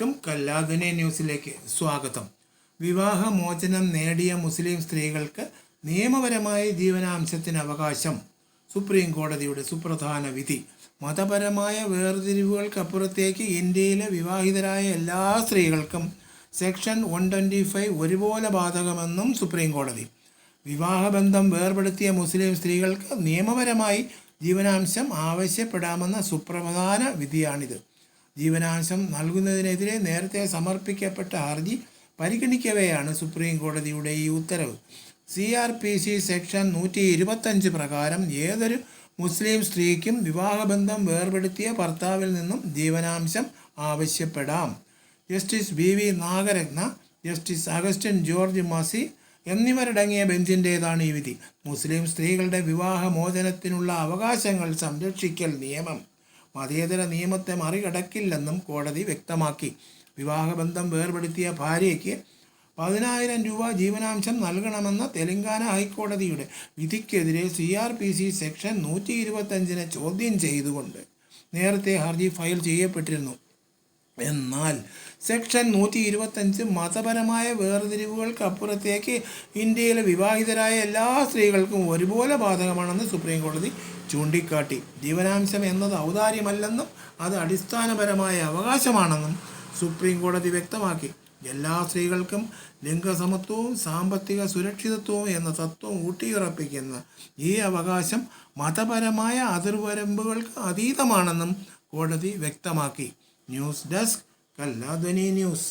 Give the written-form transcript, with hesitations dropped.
എല്ലാവർക്കും കല്ലാധുനി ന്യൂസിലേക്ക് സ്വാഗതം. വിവാഹമോചനം നേടിയ മുസ്ലിം സ്ത്രീകൾക്ക് നിയമപരമായ ജീവനാംശത്തിന് അവകാശം. സുപ്രീം കോടതിയുടെ സുപ്രധാന വിധി. മതപരമായ വേർതിരിവുകൾക്കപ്പുറത്തേക്ക് ഇന്ത്യയിലെ വിവാഹിതരായ എല്ലാ സ്ത്രീകൾക്കും സെക്ഷൻ 125 ഒരുപോലെ ബാധകമെന്നും സുപ്രീം കോടതി. വിവാഹബന്ധം വേർപെടുത്തിയ മുസ്ലിം സ്ത്രീകൾക്ക് നിയമപരമായി ജീവനാംശം ആവശ്യപ്പെടാമെന്ന സുപ്രധാന വിധിയാണിത്. ജീവനാംശം നൽകുന്നതിനെതിരെ നേരത്തെ സമർപ്പിക്കപ്പെട്ട ഹർജി പരിഗണിക്കവെയാണ് സുപ്രീം കോടതിയുടെ ഈ ഉത്തരവ്. CRPC സെക്ഷൻ 125 പ്രകാരം ഏതൊരു മുസ്ലിം സ്ത്രീക്കും വിവാഹബന്ധം വേർപെടുത്തിയ ഭർത്താവിൽ നിന്നും ജീവനാംശം ആവശ്യപ്പെടാം. Justice BV Nagarathna, Justice Augustine George Masih എന്നിവരടങ്ങിയ ബെഞ്ചിൻ്റേതാണ് ഈ വിധി. മുസ്ലിം സ്ത്രീകളുടെ വിവാഹമോചനത്തിനുള്ള അവകാശങ്ങൾ സംരക്ഷിക്കൽ നിയമം മതേതര നിയമത്തെ മറികടക്കില്ലെന്നും കോടതി വ്യക്തമാക്കി. വിവാഹബന്ധം വേർപെടുത്തിയ ഭാര്യയ്ക്ക് 10,000 രൂപ ജീവനാംശം നൽകണമെന്ന തെലങ്കാന ഹൈക്കോടതിയുടെ വിധിക്കെതിരെ CRPC സെക്ഷൻ 125 ചോദ്യം ചെയ്തുകൊണ്ട് നേരത്തെ ഹർജി ഫയൽ ചെയ്യപ്പെട്ടിരുന്നു. എന്നാൽ സെക്ഷൻ 125 മതപരമായ വേർതിരിവുകൾക്ക് അപ്പുറത്തേക്ക് ഇന്ത്യയിലെ വിവാഹിതരായ എല്ലാ സ്ത്രീകൾക്കും ഒരുപോലെ ബാധകമാണെന്ന് സുപ്രീം കോടതി ചൂണ്ടിക്കാട്ടി. ജീവനാംശം എന്നത് ഔദാര്യമല്ലെന്നും അത് അടിസ്ഥാനപരമായ അവകാശമാണെന്നും സുപ്രീം കോടതി വ്യക്തമാക്കി. എല്ലാ സ്ത്രീകൾക്കും ലിംഗസമത്വവും സാമ്പത്തിക സുരക്ഷിതത്വവും എന്ന തത്വം ഊട്ടിയുറപ്പിക്കുന്ന ഈ അവകാശം മതപരമായ അതിർവരമ്പുകൾക്ക് അതീതമാണെന്നും കോടതി വ്യക്തമാക്കി. ന്യൂസ് ഡെസ്ക് കല്ലാധുനി ന്യൂസ്.